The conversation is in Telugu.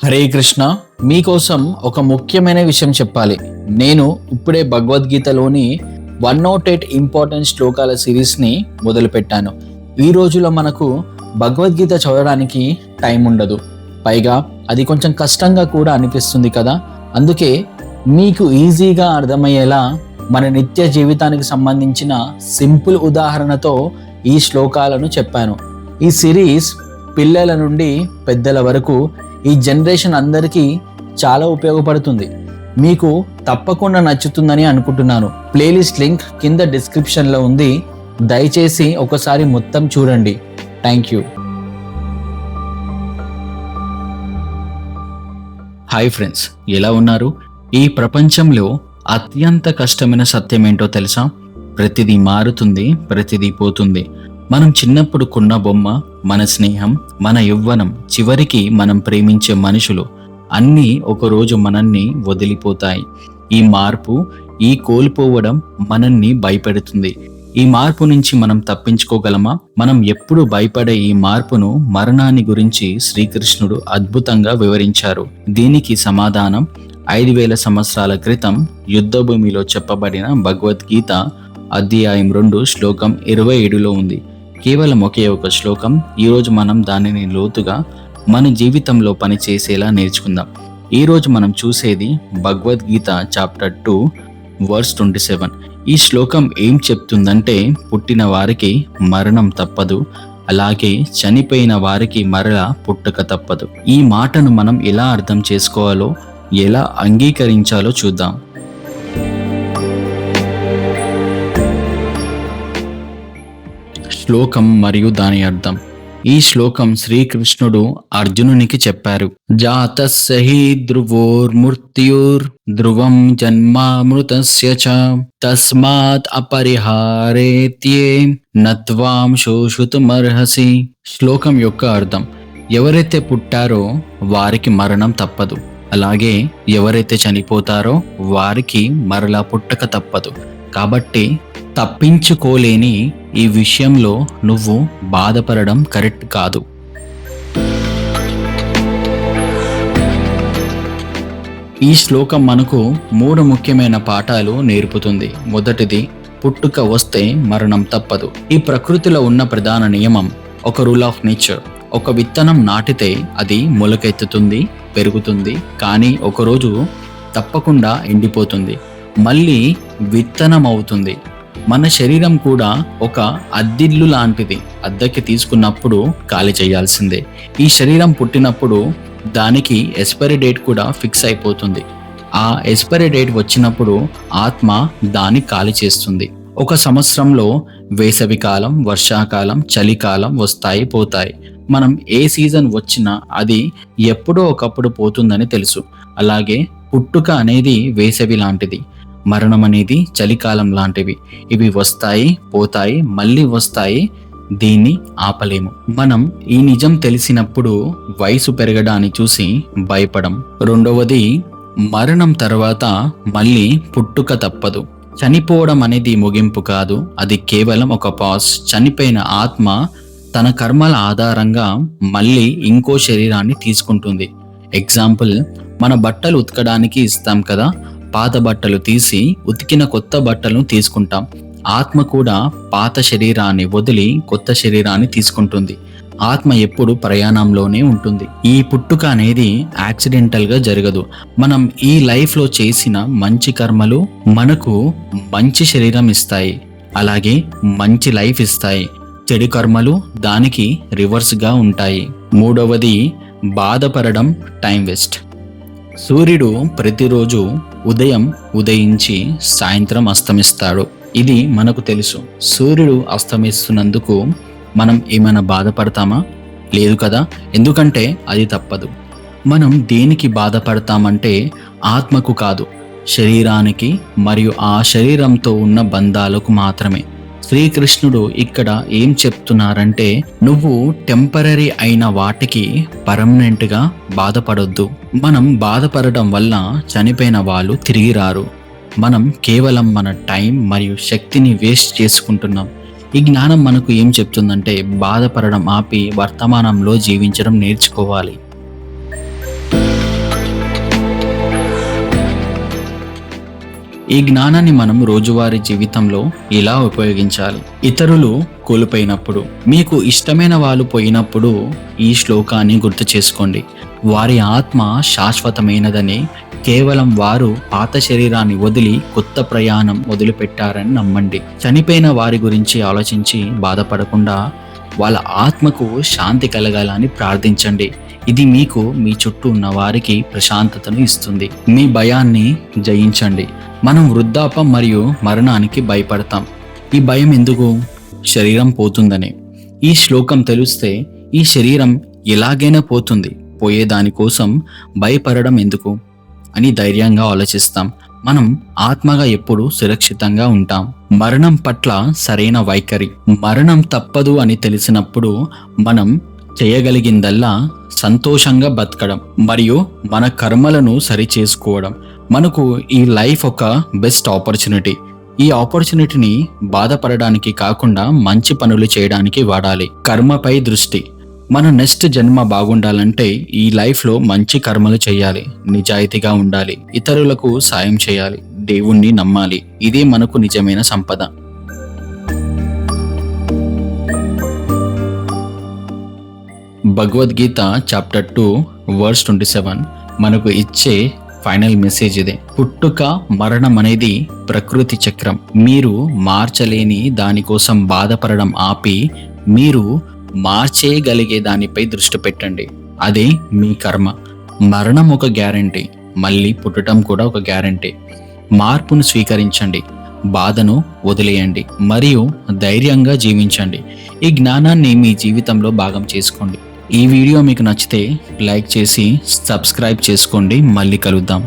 హరే కృష్ణ. మీకోసం ఒక ముఖ్యమైన విషయం చెప్పాలి. నేను ఇప్పుడే భగవద్గీతలోని 108 ఇంపార్టెంట్ శ్లోకాల సిరీస్ని మొదలుపెట్టాను. ఈ రోజులో మనకు భగవద్గీత చదవడానికి టైం ఉండదు, పైగా అది కొంచెం కష్టంగా కూడా అనిపిస్తుంది కదా. అందుకే మీకు ఈజీగా అర్థమయ్యేలా మన నిత్య జీవితానికి సంబంధించిన సింపుల్ ఉదాహరణతో ఈ శ్లోకాలను చెప్పాను. ఈ సిరీస్ పిల్లల నుండి పెద్దల వరకు ఈ జనరేషన్ అందరికీ చాలా ఉపయోగపడుతుంది. మీకు తప్పకుండా నచ్చుతుందని అనుకుంటున్నాను. ప్లేలిస్ట్ లింక్ కింద డిస్క్రిప్షన్లో ఉంది, దయచేసి ఒకసారి మొత్తం చూడండి. Thank you. హాయ్ ఫ్రెండ్స్, ఎలా ఉన్నారు? ఈ ప్రపంచంలో అత్యంత కష్టమైన సత్యం ఏంటో తెలుసా? ప్రతిదీ మారుతుంది, ప్రతిదీ పోతుంది. మనం చిన్నప్పుడు కొన్న బొమ్మ, మన స్నేహం, మన యవ్వనం, చివరికి మనం ప్రేమించే మనుషులు అన్నీ ఒకరోజు మనల్ని వదిలిపోతాయి. ఈ మార్పు, ఈ కోల్పోవడం మనల్ని భయపెడుతుంది. ఈ మార్పు నుంచి మనం తప్పించుకోగలమా? మనం ఎప్పుడు భయపడే ఈ మార్పును, మరణాన్ని గురించి శ్రీకృష్ణుడు అద్భుతంగా వివరించారు. దీనికి సమాధానం 5000 సంవత్సరాల క్రితం యుద్ధభూమిలో చెప్పబడిన భగవద్గీత అధ్యాయం 2 శ్లోకం 27లో ఉంది. కేవలం ఒకే ఒక శ్లోకం. ఈరోజు మనం దానిని లోతుగా మన జీవితంలో పనిచేసేలా నేర్చుకుందాం. ఈరోజు మనం చూసేది భగవద్గీత చాప్టర్ 2 వర్స్ 27. ఈ శ్లోకం ఏం చెప్తుందంటే, పుట్టిన వారికి మరణం తప్పదు, అలాగే చనిపోయిన వారికి మరల పుట్టుక తప్పదు. ఈ మాటను మనం ఎలా అర్థం చేసుకోవాలో, ఎలా అంగీకరించాలో చూద్దాం. శ్లోకం మరియు దాని అర్థం. ఈ శ్లోకం శ్రీకృష్ణుడు అర్జునునికి చెప్పారు. జాతస్య హి ధ్రువోర్మృత్యుర్ ధ్రువం జన్మామృతస్య చ తస్మాత్ అపరిహారేత్యే నత్వాం శోషితుమర్హసి. శ్లోకం యొక్క అర్థం: ఎవరైతే పుట్టారో వారికి మరణం తప్పదు, అలాగే ఎవరైతే చనిపోతారో వారికి మరలా పుట్టక తప్పదు. కాబట్టి తప్పించుకోలేని ఈ విషయంలో నువ్వు బాధపడడం కరెక్ట్ కాదు. ఈ శ్లోకం మనకు 3 ముఖ్యమైన పాఠాలు నేర్పుతుంది. మొదటిది, పుట్టుక వస్తే మరణం తప్పదు. ఈ ప్రకృతిలో ఉన్న ప్రధాన నియమం, ఒక రూల్ ఆఫ్ నేచర్. ఒక విత్తనం నాటితే అది మొలకెత్తుతుంది, పెరుగుతుంది, కానీ ఒకరోజు తప్పకుండా ఎండిపోతుంది, మళ్ళీ విత్తనం అవుతుంది. మన శరీరం కూడా ఒక అద్దిల్లు లాంటిది. అద్దెకి తీసుకున్నప్పుడు ఖాళీ చేయాల్సిందే. ఈ శరీరం పుట్టినప్పుడు దానికి ఎక్స్పైరీ డేట్ కూడా ఫిక్స్ అయిపోతుంది. ఆ ఎక్స్పైరీ డేట్ వచ్చినప్పుడు ఆత్మ దాన్ని ఖాళీ చేస్తుంది. ఒక సంవత్సరంలో వేసవికాలం, వర్షాకాలం, చలికాలం వస్తాయి, పోతాయి. మనం ఏ సీజన్ వచ్చినా అది ఎప్పుడో ఒకప్పుడు పోతుందని తెలుసు. అలాగే పుట్టుక అనేది వేసవి లాంటిది, మరణం అనేది చలికాలం లాంటివి. ఇవి వస్తాయి, పోతాయి, మళ్ళీ వస్తాయి. దీన్ని ఆపలేము. మనం ఈ నిజం తెలిసినప్పుడు వయసు పెరగడాన్ని చూసి భయపడం. రెండవది, మరణం తర్వాత మళ్ళీ పుట్టుక తప్పదు. చనిపోవడం అనేది ముగింపు కాదు, అది కేవలం ఒక పాస్. చనిపోయిన ఆత్మ తన కర్మల ఆధారంగా మళ్ళీ ఇంకో శరీరాన్ని తీసుకుంటుంది. ఎగ్జాంపుల్, మన బట్టలు ఉతకడానికి ఇస్తాం కదా, పాత బట్టలు తీసి ఉతికిన కొత్త బట్టలను తీసుకుంటాం. ఆత్మ కూడా పాత శరీరాన్ని వదిలి కొత్త శరీరాన్ని తీసుకుంటుంది. ఆత్మ ఎప్పుడు ప్రయాణంలోనే ఉంటుంది. ఈ పుట్టుక అనేది యాక్సిడెంటల్గా జరగదు. మనం ఈ లైఫ్లో చేసిన మంచి కర్మలు మనకు మంచి శరీరం ఇస్తాయి, అలాగే మంచి లైఫ్ ఇస్తాయి. చెడు కర్మలు దానికి రివర్స్గా ఉంటాయి. మూడవది, బాధపడడం టైం వేస్ట్. సూర్యుడు ప్రతిరోజు ఉదయం ఉదయించి సాయంత్రం అస్తమిస్తాడు. ఇది మనకు తెలుసు. సూర్యుడు అస్తమిస్తున్నందుకు మనం ఏమైనా బాధపడతామా? లేదు కదా, ఎందుకంటే అది తప్పదు. మనం దేనికి బాధపడతామంటే ఆత్మకు కాదు, శరీరానికి మరియు ఆ శరీరంతో ఉన్న బంధాలకు మాత్రమే. శ్రీకృష్ణుడు ఇక్కడ ఏం చెప్తున్నారంటే, నువ్వు టెంపరరీ అయిన వాటికి పర్మనెంట్గా బాధపడొద్దు. మనం బాధపడడం వల్ల చనిపోయిన వాళ్ళు తిరిగి రారు. మనం కేవలం మన టైం మరియు శక్తిని వేస్ట్ చేసుకుంటున్నాం. ఈ జ్ఞానం మనకు ఏం చెప్తుందంటే, బాధపడడం ఆపి వర్తమానంలో జీవించడం నేర్చుకోవాలి. ఈ జ్ఞానాన్ని మనం రోజువారీ జీవితంలో ఇలా ఉపయోగించాలి. ఇతరులు కోల్పోయినప్పుడు, మీకు ఇష్టమైన వాళ్ళు పోయినప్పుడు ఈ శ్లోకాన్ని గుర్తు చేసుకోండి. వారి ఆత్మ శాశ్వతమైనదని, కేవలం వారు పాత శరీరాన్ని వదిలి కొత్త ప్రయాణం మొదలుపెట్టారని నమ్మండి. చనిపోయిన వారి గురించి ఆలోచించి బాధపడకుండా వాళ్ళ ఆత్మకు శాంతి కలగాలని ప్రార్థించండి. ఇది మీకు మీ చుట్టూ ఉన్న వారికి ప్రశాంతతను ఇస్తుంది. మీ భయాన్ని జయించండి. మనం వృద్ధాపం మరియు మరణానికి భయపడతాం. ఈ భయం ఎందుకు? శరీరం పోతుందని. ఈ శ్లోకం తెలిస్తే ఈ శరీరం ఎలాగైనా పోతుంది, పోయేదానికోసం భయపడడం ఎందుకు అని ధైర్యంగా ఆలోచిస్తాం. మనం ఆత్మగా ఎప్పుడు సురక్షితంగా ఉంటాం. మరణం పట్ల సరైన వైఖరి. మరణం తప్పదు అని తెలిసినప్పుడు మనం చేయగలిగిందల్లా సంతోషంగా బతకడం మరియు మన కర్మలను సరిచేసుకోవడం. మనకు ఈ లైఫ్ ఒక బెస్ట్ ఆపర్చునిటీ. ఈ ఆపర్చునిటీని బాధపడడానికి కాకుండా మంచి పనులు చేయడానికి వాడాలి. కర్మపై దృష్టి. మన నెక్స్ట్ జన్మ బాగుండాలంటే ఈ లైఫ్లో మంచి కర్మలు చేయాలి, నిజాయితీగా ఉండాలి, ఇతరులకు సాయం చేయాలి, దేవుణ్ణి నమ్మాలి. ఇదే మనకు నిజమైన సంపద. భగవద్గీత చాప్టర్ 2 వర్స్ 27 మనకు ఇచ్చే ఫైనల్ మెసేజ్ ఇదే. పుట్టుక మరణం అనేది ప్రకృతి చక్రం. మీరు మార్చలేని దానికోసం బాధపడడం ఆపి మీరు మార్చేయగలిగే దానిపై దృష్టి పెట్టండి. అదే మీ కర్మ. మరణం ఒక గ్యారంటీ, మళ్ళీ పుట్టడం కూడా ఒక గ్యారంటీ. మార్పును స్వీకరించండి, బాధను వదిలేయండి మరియు ధైర్యంగా జీవించండి. ఈ జ్ఞానాన్ని మీ జీవితంలో భాగం చేసుకోండి. ఈ వీడియో మీకు నచ్చితే లైక్ చేసి సబ్స్క్రైబ్ చేసుకోండి. మళ్ళీ కలుద్దాం.